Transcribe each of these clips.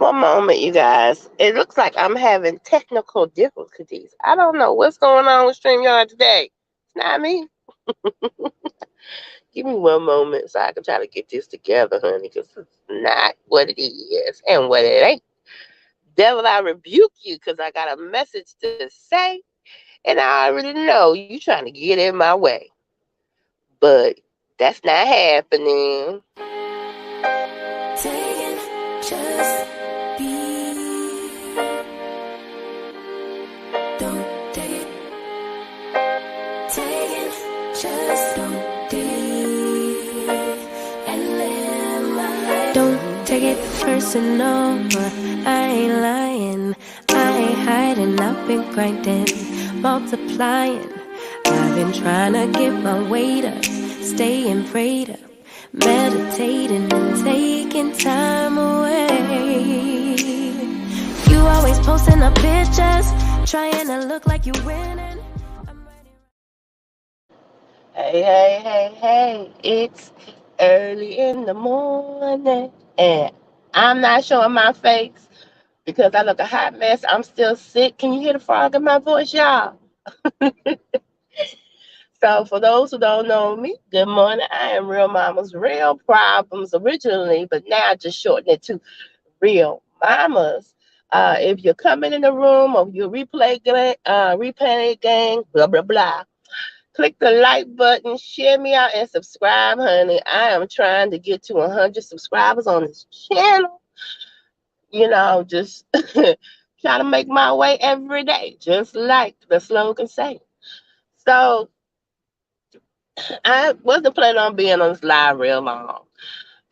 One moment, you guys. It looks like I'm having technical difficulties. I don't know what's going on with StreamYard today. It's not me. Give me one moment so I can try to get this together, honey, because it's not what it is and what it ain't. Devil, I rebuke you because I got a message to say, and I already know you trying to get in my way. But that's not happening. Taking just be. Don't take it. Taking just don't be. And live my life. Don't take it personal. I ain't lying. I ain't hiding. I've been grinding, multiplying. I've been trying to get my weight up, staying prayed up, meditating and taking time away. You always posting up pictures, trying to look like you winning. Hey. It's early in the morning, and I'm not showing my face because I look a hot mess. I'm still sick. Can you hear the frog in my voice, y'all? So, for those who don't know me, good morning. I am Real Mama's Real Problems originally, but now I just shorten it to Real Mamas. If you're coming in the room or you replay gang, blah blah blah, click the like button, share me out, and subscribe, honey. I am trying to get to 100 subscribers on this channel. Just trying to make my way every day, just like the slogan say. So I wasn't planning on being on this live real long.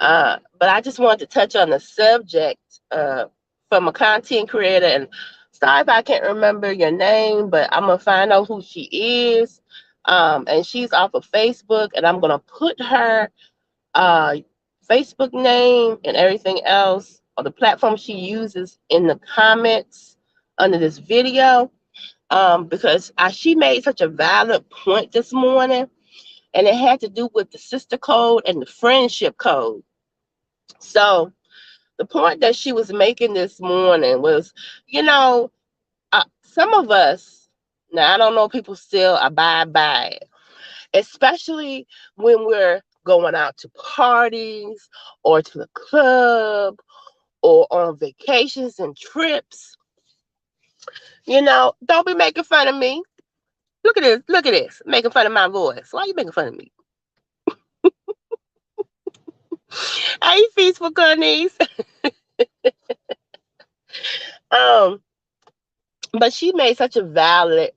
But I just wanted to touch on the subject from a content creator. And sorry if I can't remember your name, but I'm going to find out who she is. And she's off of Facebook, and I'm going to put her uh, Facebook name and everything else, or the platform she uses, in the comments under this video, because she made such a valid point this morning, and it had to do with the sister code and the friendship code. So the point that she was making this morning was, some of us, now I don't know if people still abide by it, especially when we're going out to parties or to the club or on vacations and trips. Don't be making fun of me. Look at this, making fun of my voice. Why are you making fun of me? Hey, Peaceful Cornice. um, but she made such a valid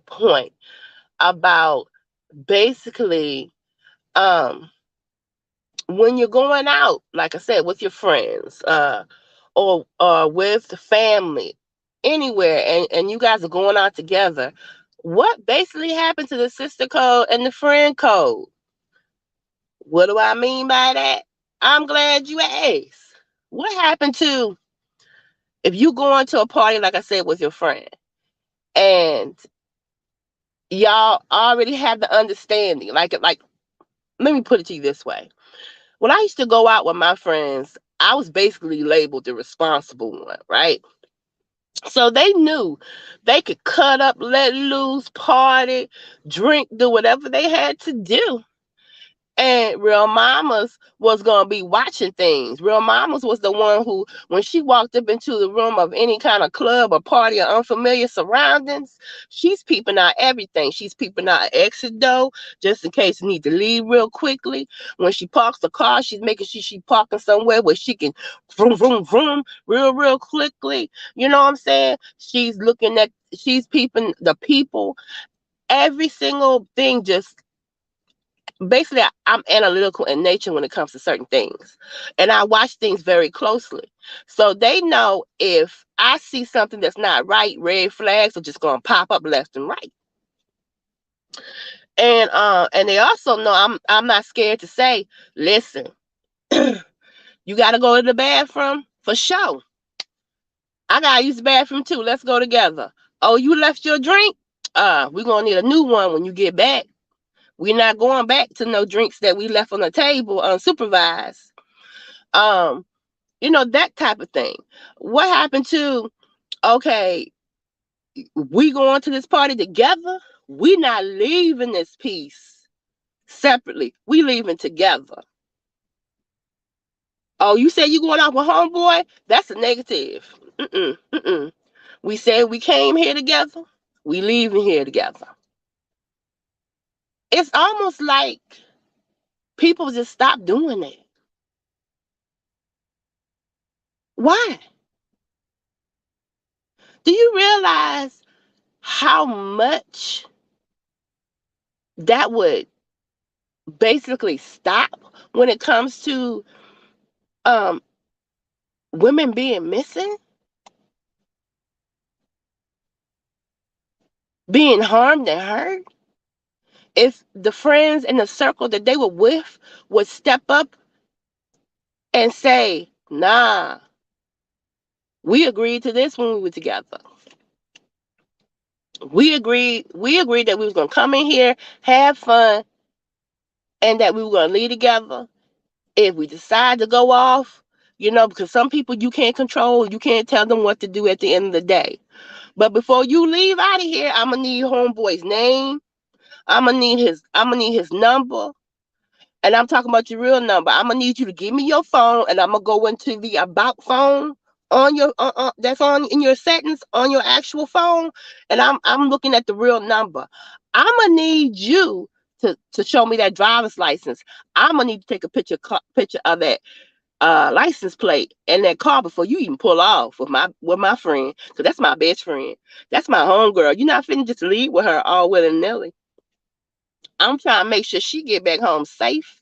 point about basically when you're going out, like I said, with your friends, or with the family, anywhere, and you guys are going out together, what basically happened to the sister code and the friend code? What do I mean by that? I'm glad you asked. What happened to if you going to a party, like I said, with your friend, and y'all already have the understanding, like let me put it to you this way. When I used to go out with my friends, I was basically labeled the responsible one, right? So they knew they could cut up, let loose, party, drink, do whatever they had to do. And Real Mamas was going to be watching things. Real Mamas was the one who, when she walked up into the room of any kind of club or party or unfamiliar surroundings, she's peeping out everything. She's peeping out an exit door just in case you need to leave real quickly. When she parks the car, she's making sure she's parking somewhere where she can vroom, vroom, vroom real quickly. You know what I'm saying? She's peeping the people. Every single thing, just basically I'm analytical in nature when it comes to certain things, and I watch things very closely, so they know if I see something that's not right, red flags are just going to pop up left and right. And they also know I'm not scared to say, listen, you got to go to the bathroom for sure. I gotta use the bathroom too, let's go together. Oh, you left your drink, we're gonna need a new one when you get back. We're not going back to no drinks that we left on the table unsupervised. Um, that type of thing. What happened to, okay, we going to this party together? We not leaving this piece separately. We leaving together. Oh, you say you going out with homeboy? That's a negative. Mm-mm, mm-mm. We said we came here together. We leaving here together. It's almost like people just stop doing it. Why? Do you realize how much that would basically stop when it comes to um, women being missing, being harmed and hurt? If the friends in the circle that they were with would step up and say, nah, we agreed to this when we were together. We agreed that we was gonna come in here, have fun, and that we were gonna leave together. If we decide to go off, because some people you can't control, you can't tell them what to do at the end of the day. But before you leave out of here, I'm gonna need homeboy's name. I'm gonna need his number. And I'm talking about your real number. I'm gonna need you to give me your phone, and I'm gonna go into the about phone on your that's on in your settings on your actual phone, and I'm looking at the real number. I'm gonna need you to show me that driver's license. I'm gonna need to take a picture of that license plate and that car before you even pull off with my friend, because that's my best friend. That's my homegirl. You're not finna just leave with her all willy nilly. I'm trying to make sure she get back home safe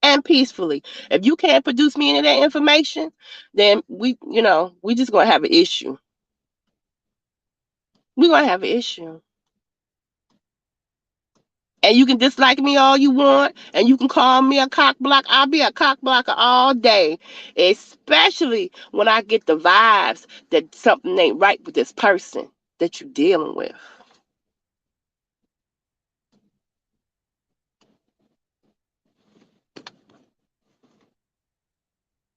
and peacefully. If you can't produce me any of that information, then we just gonna have an issue. We're gonna have an issue. And you can dislike me all you want, and you can call me a cock block. I'll be a cock blocker all day, especially when I get the vibes that something ain't right with this person that you're dealing with.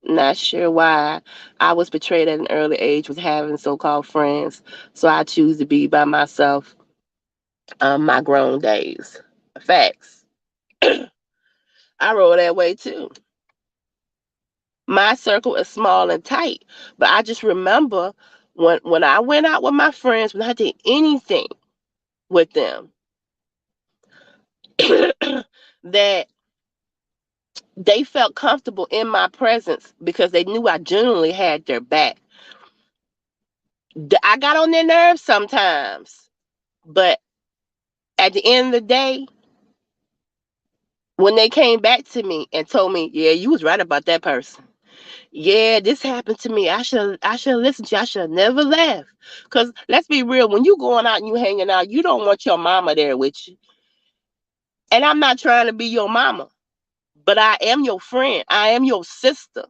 Not sure why I was betrayed at an early age with having so-called friends, so I choose to be by myself my grown days. Facts. I roll that way too. My circle is small and tight, but I just remember when I went out with my friends, when I did anything with them, that they felt comfortable in my presence because they knew I genuinely had their back. I got on their nerves sometimes, but at the end of the day, when they came back to me and told me, "Yeah, you was right about that person. Yeah, this happened to me. I should have listened to you. I should have never left." Cause let's be real, when you going out and you hanging out, you don't want your mama there with you. And I'm not trying to be your mama, but I am your friend. I am your sister.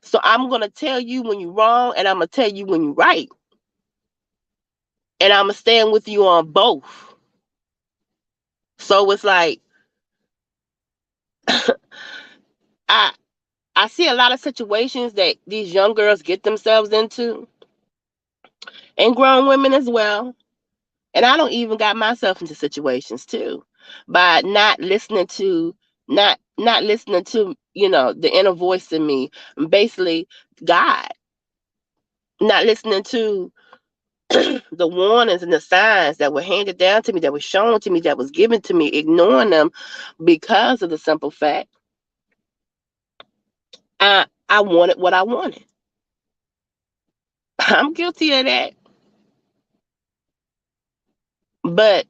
So I'm gonna tell you when you're wrong, and I'm gonna tell you when you're right, and I'm gonna stand with you on both. So it's like I I see a lot of situations that these young girls get themselves into, and grown women as well. And I don't even got myself into situations too, by not listening to the inner voice in me, basically God, not listening to the warnings and the signs that were handed down to me, that were shown to me, that was given to me, ignoring them because of the simple fact I wanted what I wanted. I'm guilty of that. But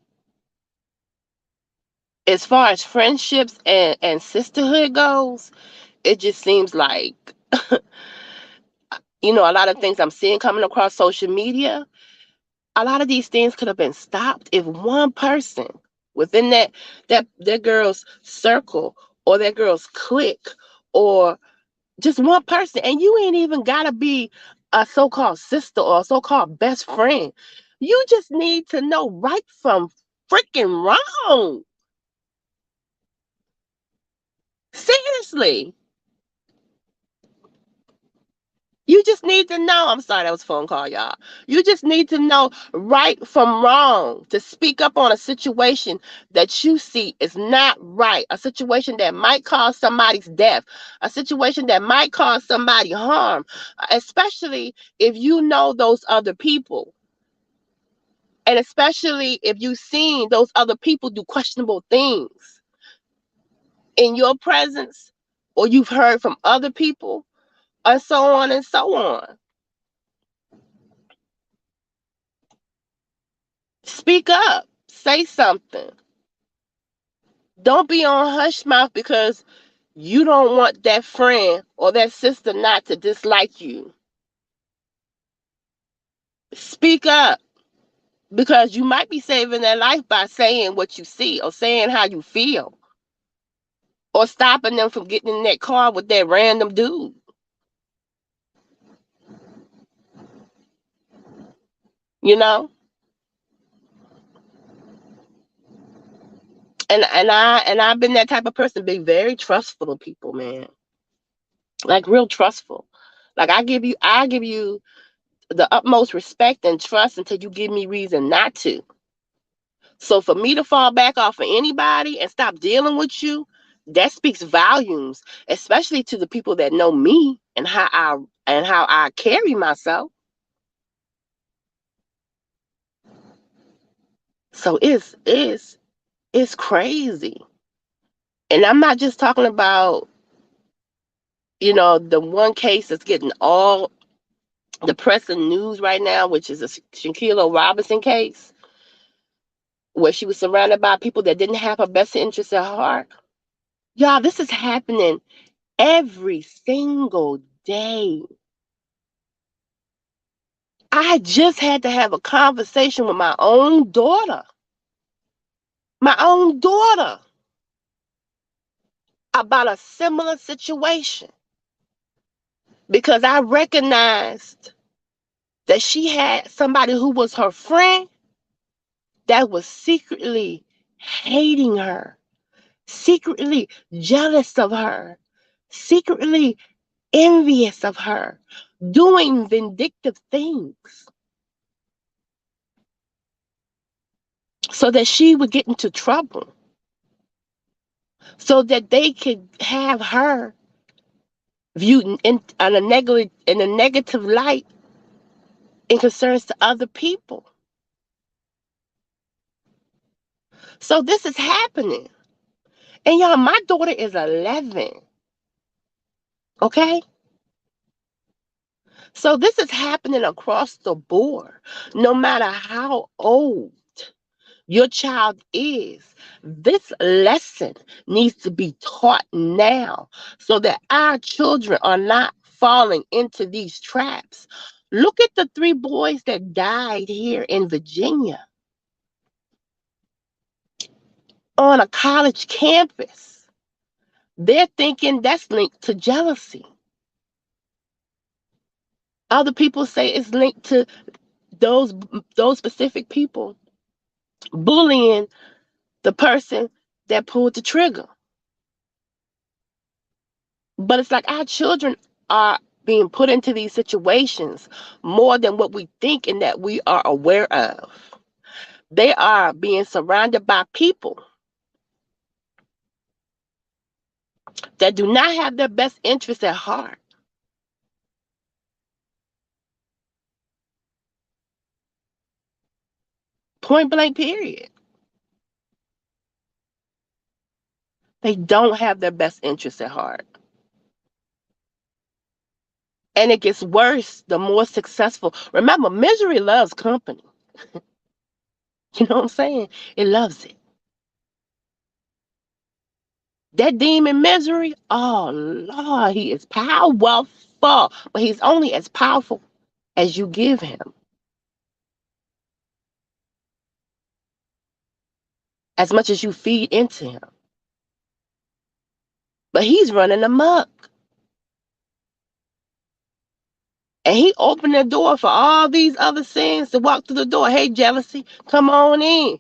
as far as friendships and sisterhood goes, it just seems like a lot of things I'm seeing coming across social media, a lot of these things could have been stopped if one person within that girl's circle, or that girl's clique, or just one person, and you ain't even gotta be a so-called sister or a so-called best friend. You just need to know right from freaking wrong. Seriously. You just need to know. I'm sorry, that was a phone call, y'all. You just need to know right from wrong, to speak up on a situation that you see is not right, a situation that might cause somebody's death, a situation that might cause somebody harm, especially if you know those other people. And especially if you've seen those other people do questionable things in your presence, or you've heard from other people, and so on and so on. Speak up, say something. Don't be on hush mouth because you don't want that friend or that sister not to dislike you. Speak up, because you might be saving their life by saying what you see or saying how you feel, or stopping them from getting in that car with that random dude. You know? And I've been that type of person, be very trustful of people, man. Like real trustful. Like I give you the utmost respect and trust until you give me reason not to. So for me to fall back off of anybody and stop dealing with you, that speaks volumes, especially to the people that know me and how I carry myself. So it's crazy. And I'm not just talking about, the one case that's getting all the press and news right now, which is a Shaquille Robinson case, where she was surrounded by people that didn't have her best interest at heart. Y'all, this is happening every single day. I just had to have a conversation with my own daughter, my own daughter, about a similar situation, because I recognized that she had somebody who was her friend that was secretly hating her, secretly jealous of her, secretly envious of her, doing vindictive things so that she would get into trouble, so that they could have her viewed in a negative light in concerns to other people. So this is happening. And y'all, my daughter is 11. Okay? So this is happening across the board. No matter how old your child is, this lesson needs to be taught now so that our children are not falling into these traps. Look at the 3 boys that died here in Virginia on a college campus. They're thinking that's linked to jealousy. Other people say it's linked to those those specific people bullying the person that pulled the trigger. But it's like our children are being put into these situations more than what we think and that we are aware of. They are being surrounded by people that do not have their best interests at heart. Point blank, period. They don't have their best interests at heart. And it gets worse the more successful. Remember, misery loves company. You know what I'm saying? It loves it. That demon misery, oh Lord, he is powerful, but he's only as powerful as you give him, as much as you feed into him. But he's running amok. And he opened the door for all these other sins to walk through the door. Hey, jealousy, come on in.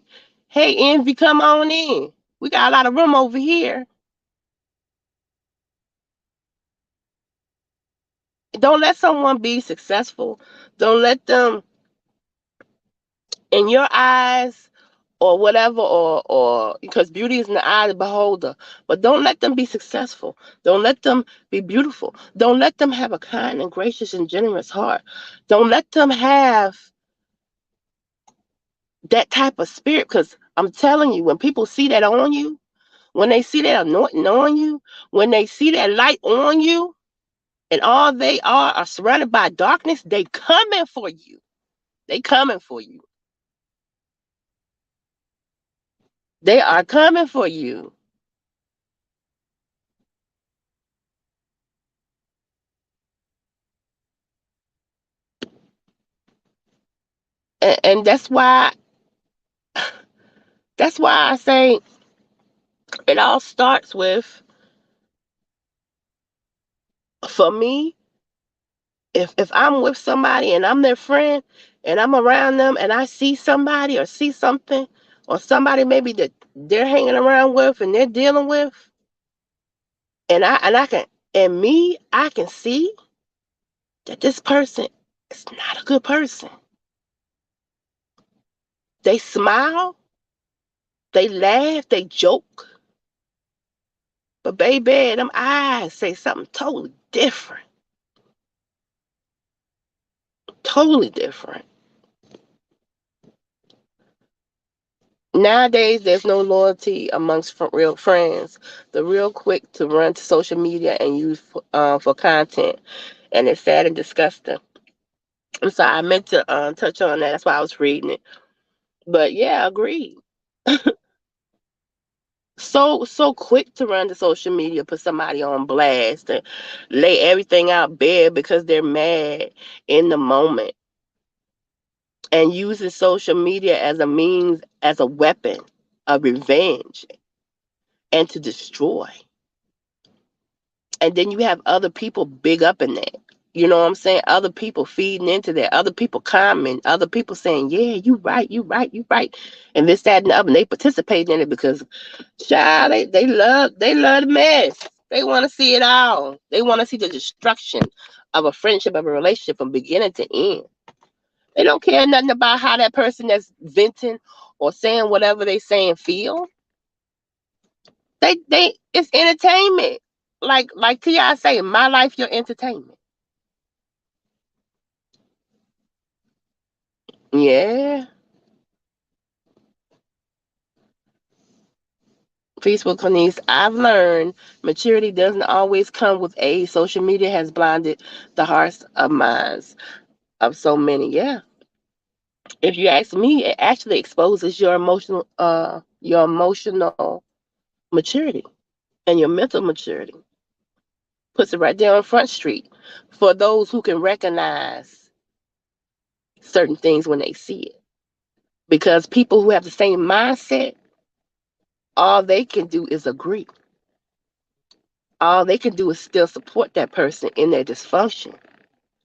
Hey, envy, come on in. We got a lot of room over here. Don't let someone be successful. Don't let them, in your eyes or whatever, or because beauty is in the eye of the beholder, but don't let them be successful. Don't let them be beautiful. Don't let them have a kind and gracious and generous heart. Don't let them have that type of spirit, because I'm telling you, when people see that on you, when they see that anointing on you, when they see that light on you, and all they are surrounded by darkness, they coming for you. They coming for you. They are coming for you. And that's why I say it all starts with, for me, if I'm with somebody and I'm their friend and I'm around them and I see somebody or see something or somebody maybe that they're hanging around with and they're dealing with, and I can, and me, I can see that this person is not a good person. They smile, they laugh, they joke, but baby, them eyes say something totally different. Totally different. Nowadays, there's no loyalty amongst real friends. They're real quick to run to social media and use for content, and it's sad and disgusting. I'm sorry, I meant to touch on that. That's why I was reading it. But yeah, agreed. So quick to run to social media, put somebody on blast, and lay everything out bare because they're mad in the moment, and uses social media as a means, as a weapon of revenge and to destroy. And then you have other people big up in that. You know what I'm saying? Other people feeding into that. Other people commenting. Other people saying, "Yeah, you right, you right, you right," and this, that, and the other. And they participate in it because, child, they love the mess. They want to see it all. They want to see the destruction of a friendship, of a relationship from beginning to end. They don't care nothing about how that person that's venting or saying whatever they saying feel. They it's entertainment. Like T.I. say, my life, your entertainment. Yeah. Peaceful Cornice, I've learned maturity doesn't always come with age. Social media has blinded the hearts of minds of so many. Yeah. If you ask me, it actually exposes your emotional maturity and your mental maturity. Puts it right there on Front Street for those who can recognize certain things when they see it. Because people who have the same mindset, all they can do is agree. All they can do is still support that person in their dysfunction.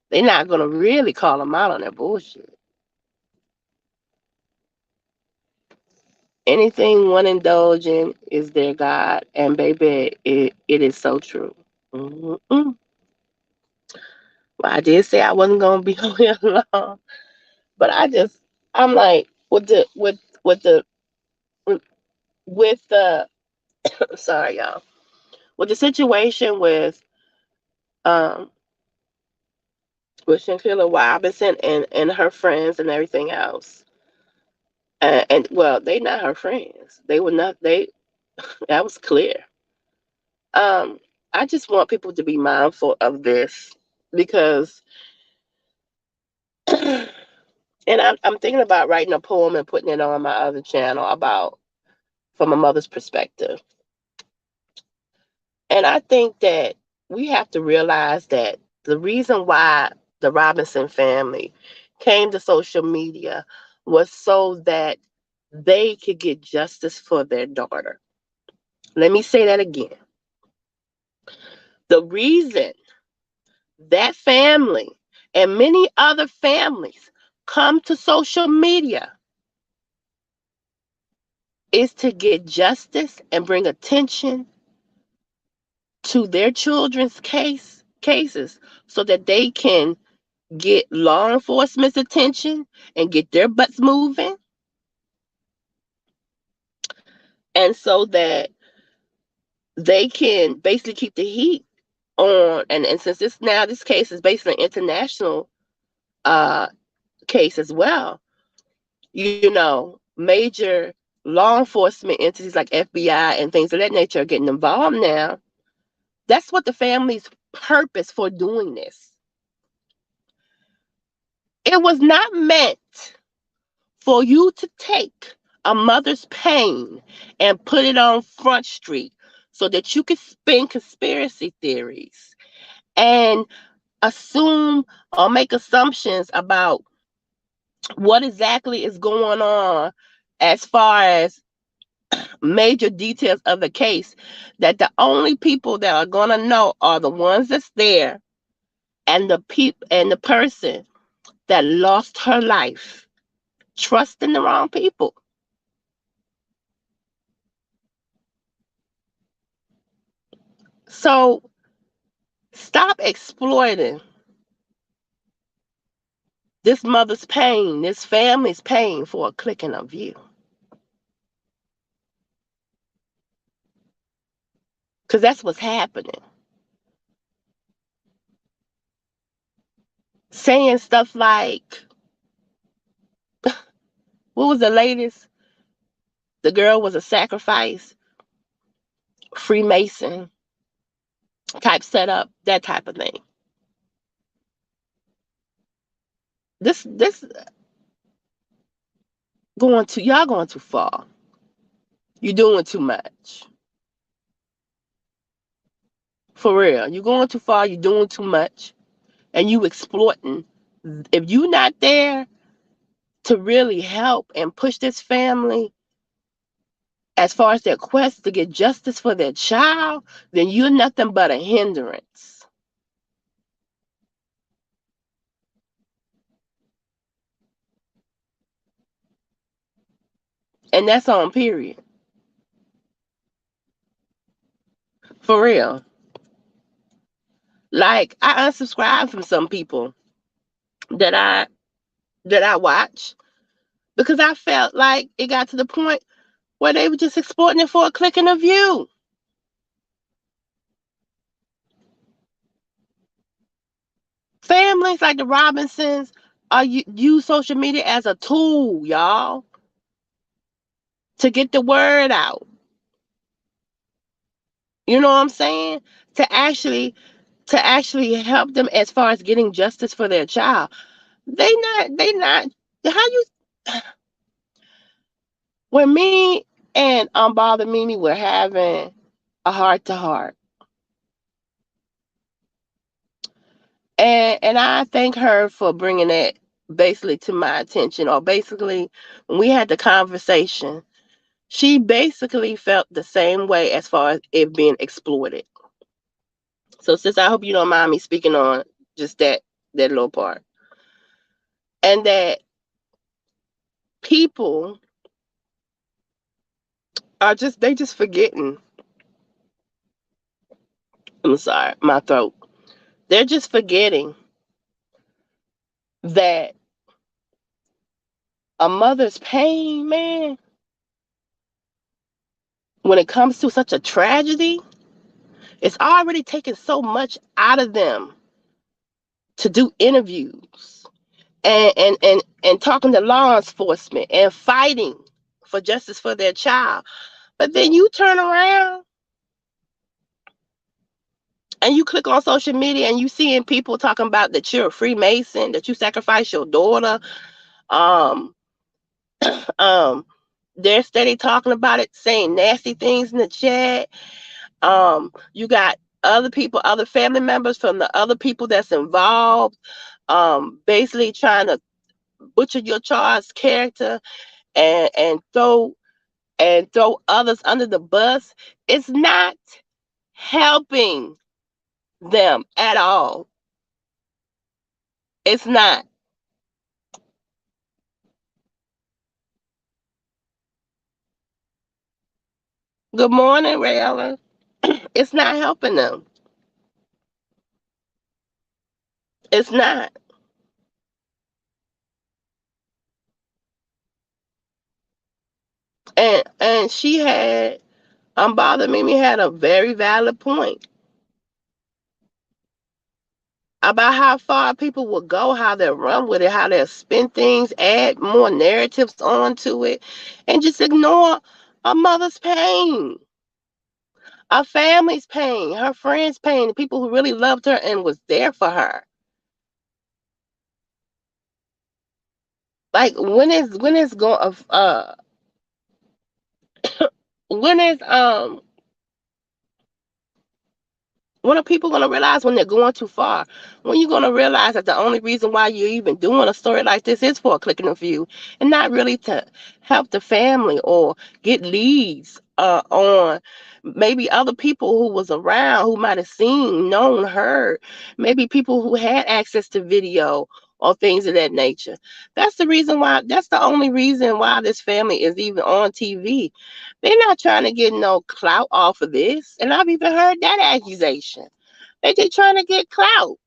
They're not going to really call them out on their bullshit. Anything one indulge in is their God. And baby, it is so true. Mm-mm. Well, I did say I wasn't going to be on here long, but I'm like, with the sorry, y'all, with the situation um with Shaquilla Robinson and her friends and everything else. And well, they not her friends. They were not. That was clear. Um, I just want people to be mindful of this because, and I'm thinking about writing a poem and putting it on my other channel about from a mother's perspective. And I think that we have to realize that the reason why the Robinson family came to social media was so that they could get justice for their daughter. Let me say that again. The reason that family and many other families come to social media is to get justice and bring attention to their children's case cases so that they can get law enforcement's attention and get their butts moving, and so that they can basically keep the heat on. And since this case is basically an international uh, case as well, major law enforcement entities like FBI and things of that nature are getting involved now. That's what the family's purpose for doing this. It was not meant for you to take a mother's pain and put it on Front Street so that you could spin conspiracy theories and assume or make assumptions about what exactly is going on as far as major details of the case, that the only people that are going to know are the ones that's there and the person that lost her life trusting the wrong people. So stop exploiting this mother's pain, this family's pain for a clicking of you. Because that's what's happening. Saying stuff like, what was the latest? The girl was a sacrifice, Freemason type setup, that type of thing. This y'all going too far. You're doing too much. For real. You're going too far, you're doing too much, and you exploiting. If you're not there to really help and push this family as far as their quest to get justice for their child, then you're nothing but a hindrance. And that's on period. For real. Like, I unsubscribed from some people that I watch because I felt like it got to the point where they were just exploiting it for a click and a view. Families like the Robinsons use social media as a tool, y'all, to get the word out. You know what I'm saying? To actually help them as far as getting justice for their child. They not how you when me and Unbothered Mimi were having a heart to heart. And I thank her for bringing that basically to my attention, or basically when we had the conversation, she basically felt the same way as far as it being exploited. So sis, I hope you don't mind me speaking on just that little part. And that people they just forgetting. I'm sorry, my throat. They're just forgetting that a mother's pain, man, when it comes to such a tragedy, it's already taken so much out of them to do interviews and talking to law enforcement and fighting for justice for their child. But then you turn around and you click on social media and you seeing people talking about that you're a Freemason, that you sacrifice your daughter. Um, um, they're steady talking about it, saying nasty things in the chat. You got other people, other family members from the other people that's involved, basically trying to butcher your child's character and throw others under the bus. It's not helping them at all. It's not. Good morning, Rayla. It's not helping them. It's not. And she had Unbothered Mimi had a very valid point about how far people will go, how they'll run with it, how they'll spin things, add more narratives onto it, and just ignore a mother's pain, a family's pain, her friends' pain, the people who really loved her and was there for her. Like when is going when is when are people going to realize when they're going too far? When you're going to realize that the only reason why you're even doing a story like this is for a click and a view and not really to help the family or get leads on maybe other people who was around who might have seen, known, heard, maybe people who had access to video or things of that nature. That's the only reason why this family is even on TV. They're not trying to get no clout off of this. And I've even heard that accusation. They just trying to get clout.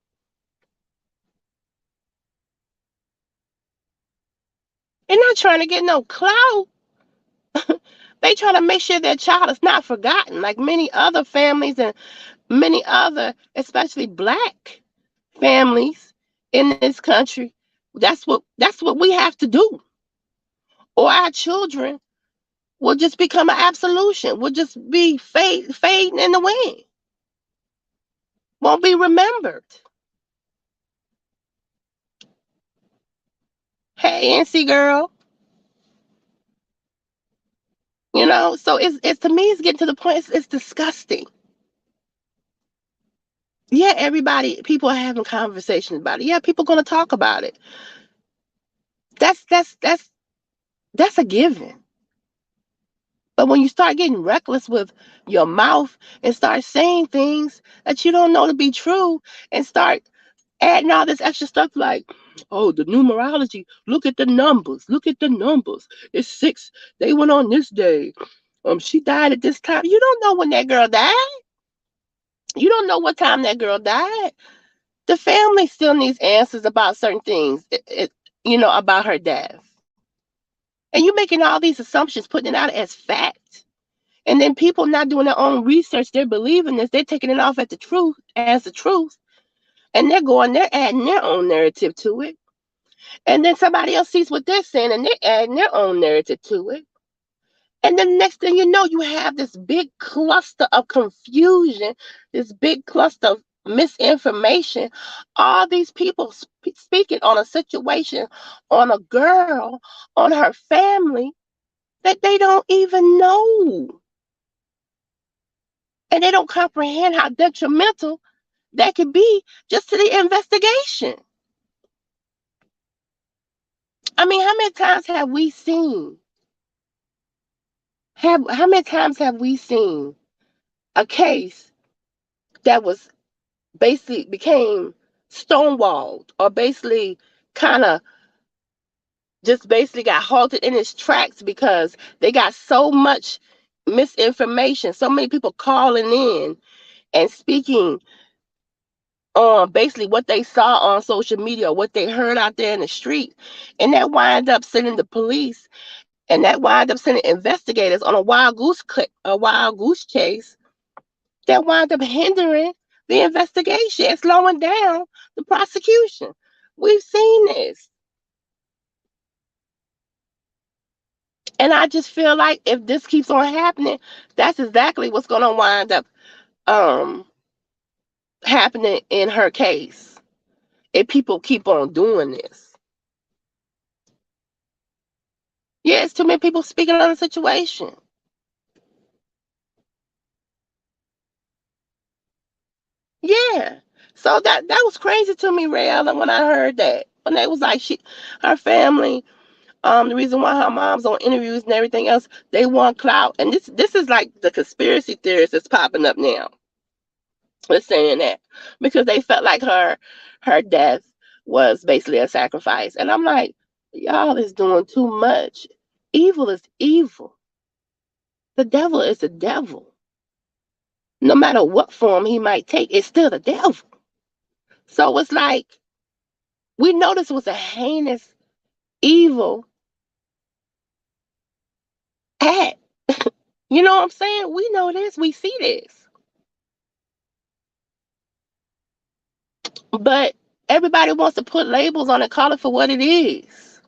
They're not trying to get no clout. They trying to make sure their child is not forgotten, like many other families and many other, especially black families in this country. That's what we have to do. Or our children will just become an absolution. Will just be fading in the wind. Won't be remembered. Hey, NC girl. So it's to me, it's getting to the point, it's disgusting. Yeah, people are having conversations about it. Yeah, people gonna talk about it. That's a given. But when you start getting reckless with your mouth and start saying things that you don't know to be true and start adding all this extra stuff like, oh, the numerology, look at the numbers. It's six. They went on this day. She died at this time. You don't know when that girl died. You don't know what time that girl died. The family still needs answers about certain things, about her death. And you're making all these assumptions, putting it out as fact. And then people not doing their own research, they're believing this, they're taking it off at the truth as the truth. And they're adding their own narrative to it. And then somebody else sees what they're saying and they're adding their own narrative to it. And then next thing you know, you have this big cluster of confusion, this big cluster of misinformation. All these people speaking on a situation, on a girl, on her family that they don't even know. And they don't comprehend how detrimental that could be just to the investigation. I mean, how many times have we seen? How many times have we seen a case that was basically became stonewalled or basically kind of just basically got halted in its tracks because they got so much misinformation, so many people calling in and speaking on basically what they saw on social media, what they heard out there in the street, and that wind up sending the police and that wind up sending investigators on a wild goose chase that wind up hindering the investigation and slowing down the prosecution. We've seen this. And I just feel like if this keeps on happening, that's exactly what's going to wind up um, happening in her case if people keep on doing this. Yeah, it's too many people speaking on the situation. Yeah. So that was crazy to me, Rael, when I heard that. When they was like her family, the reason why her mom's on interviews and everything else, they want clout. And this is like the conspiracy theorists that's popping up now. We're saying that because they felt like her death was basically a sacrifice. And I'm like, y'all is doing too much. Evil is evil. The devil is the devil. No matter what form he might take, it's still the devil. So it's like We know this was a heinous, evil act. You know what I'm saying? We know this. We see this. But everybody wants to put labels on it, call it for what it is.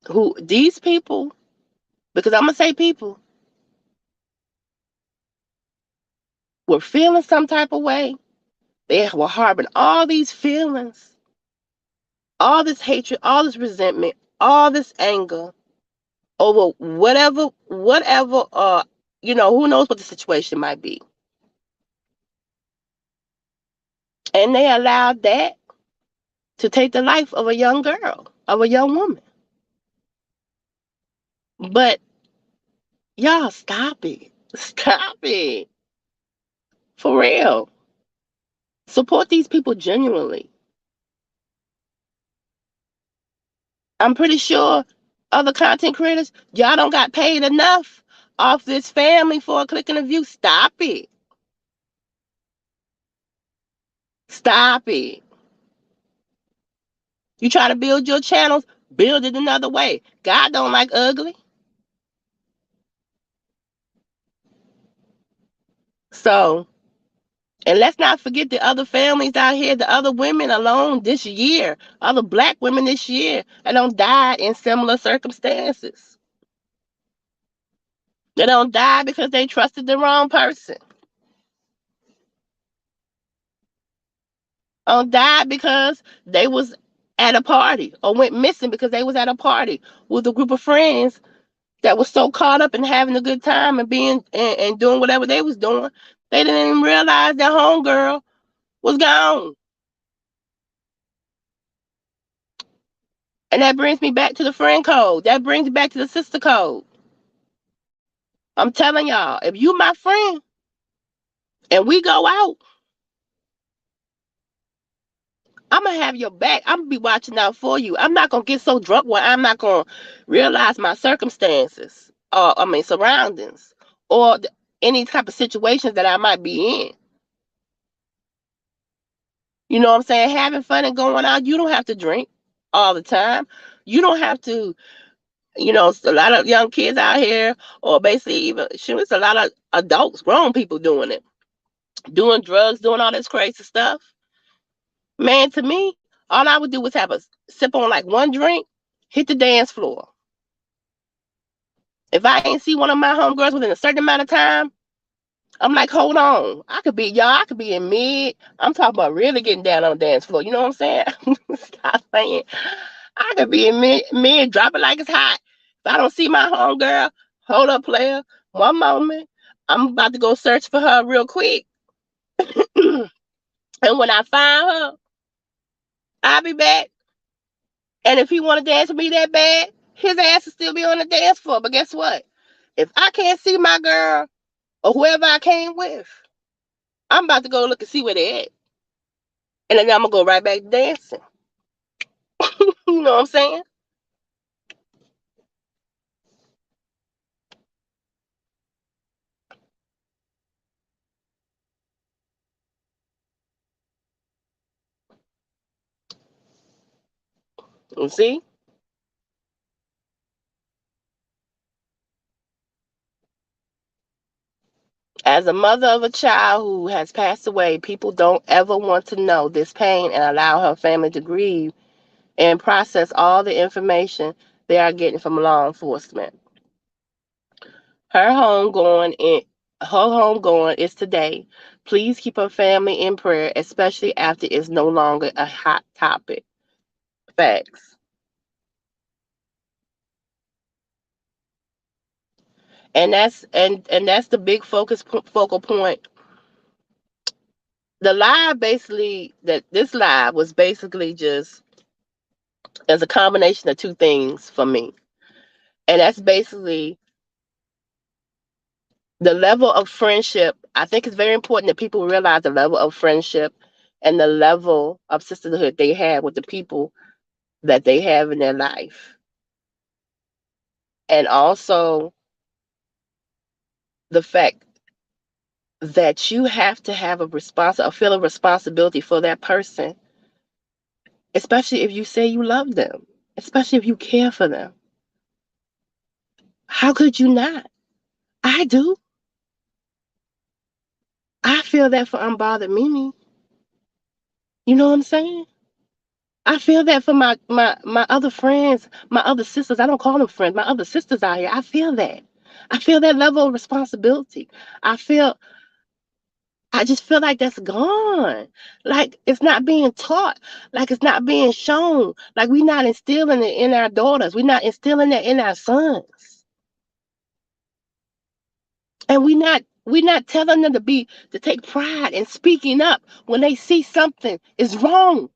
Who these people, because I'm gonna say people, were feeling some type of way. They were harboring all these feelings, all this hatred, all this resentment, all this anger over whatever, who knows what the situation might be. And they allowed that to take the life of a young girl, of a young woman. But y'all stop it. Stop it. For real. Support these people genuinely. I'm pretty sure other content creators, y'all don't got paid enough off this family for a click and a view. Stop it. Stop it. You try to build your channels, build it another way. God don't like ugly. So, and let's not forget the other families out here, the other women alone this year, other black women this year that don't die in similar circumstances. They don't die because they trusted the wrong person. Don't die because they was at a party or went missing because they was at a party with a group of friends that was so caught up in having a good time and being and doing whatever they was doing, they didn't even realize their homegirl was gone. And that brings me back to the friend code. That brings me back to the sister code. I'm telling y'all, if you my friend and we go out, I'm gonna have your back. I'm gonna be watching out for you. I'm not gonna get so drunk where I'm not gonna realize my circumstances, or surroundings, or any type of situations that I might be in. You know what I'm saying? Having fun and going out. You don't have to drink all the time. You don't have to. A lot of young kids out here, or basically even sure, it's a lot of adults, grown people doing it, doing drugs, doing all this crazy stuff. Man, to me, all I would do was have a sip on like one drink, hit the dance floor. If I ain't see one of my homegirls within a certain amount of time, I'm like, hold on. I could be in mid. I'm talking about really getting down on the dance floor. You know what I'm saying? Stop saying. I could be in mid, drop it like it's hot. If I don't see my homegirl, hold up, player. One moment. I'm about to go search for her real quick. And when I find her, I'll be back. And if he want to dance with me that bad, his ass will still be on the dance floor. But guess what? If I can't see my girl or whoever I came with, I'm about to go look and see where they at. And then I'm gonna go right back to dancing. You know what I'm saying? You see? As a mother of a child who has passed away, people don't ever want to know this pain and allow her family to grieve and process all the information they are getting from law enforcement. Her homegoing in her homegoing is today. Please keep her family in prayer, especially after it's no longer a hot topic. Facts. And that's the big focal point. The live basically that this live was basically just as a combination of two things for me. And that's basically the level of friendship. I think it's very important that people realize the level of friendship and the level of sisterhood they have with the people that they have in their life. And also the fact that you have to have a feel of responsibility for that person, especially if you say you love them, especially if you care for them. How could you not? I do. I feel that for unbothered Mimi. You know what I'm saying? I feel that for my other friends, my other sisters. I don't call them friends. My other sisters out here. I feel that. I feel that level of responsibility. I feel I just feel like that's gone. Like it's not being taught. Like it's not being shown. Like we're not instilling it in our daughters. We're not instilling it in our sons. And we're not telling them to take pride in speaking up when they see something is wrong.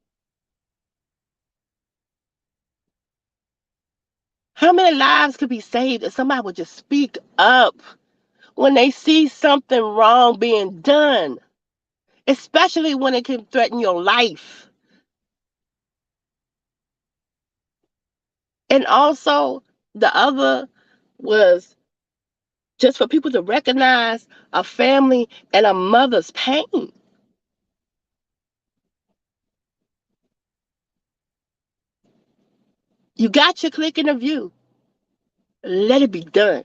How many lives could be saved if somebody would just speak up when they see something wrong being done, especially when it can threaten your life? And also, the other was just for people to recognize a family and a mother's pain. You got your click and a view. Let it be done.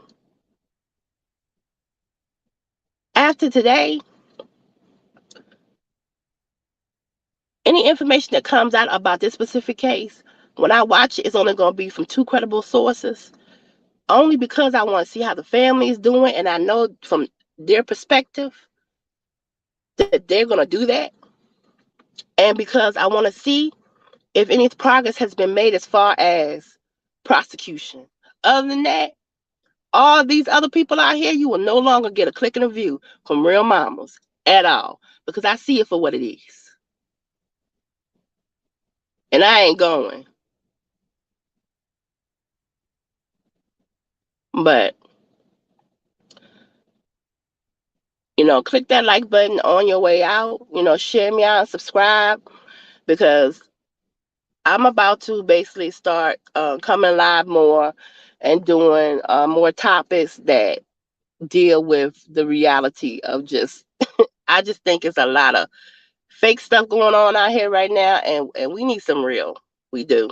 After today, any information that comes out about this specific case, when I watch it, it's only going to be from two credible sources. Only because I want to see how the family is doing, and I know from their perspective that they're going to do that, and because I want to see if any progress has been made as far as prosecution. Other than that, all these other people out here, you will no longer get a click and a view from Real Mamas at all, because I see it for what it is. And I ain't going. But, click that like button on your way out. Share me out and subscribe, because I'm about to basically start coming live more and doing more topics that deal with the reality of I just think it's a lot of fake stuff going on out here right now, and we need some real. We do.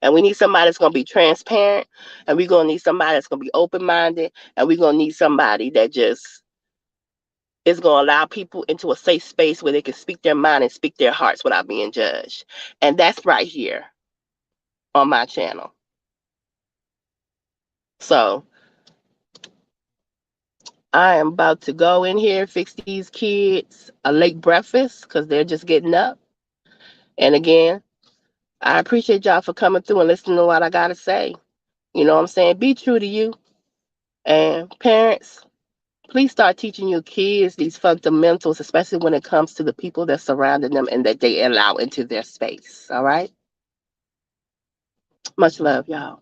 And we need somebody that's going to be transparent, and we're going to need somebody that's going to be open minded, and we're going to need somebody that just is going to allow people into a safe space where they can speak their mind and speak their hearts without being judged. And that's right here on my channel. So I am about to go in here, fix these kids a late breakfast because they're just getting up. And again, I appreciate y'all for coming through and listening to what I got to say. You know what I'm saying? Be true to you. And parents, please start teaching your kids these fundamentals, especially when it comes to the people that surrounding them and that they allow into their space. All right? Much love, y'all.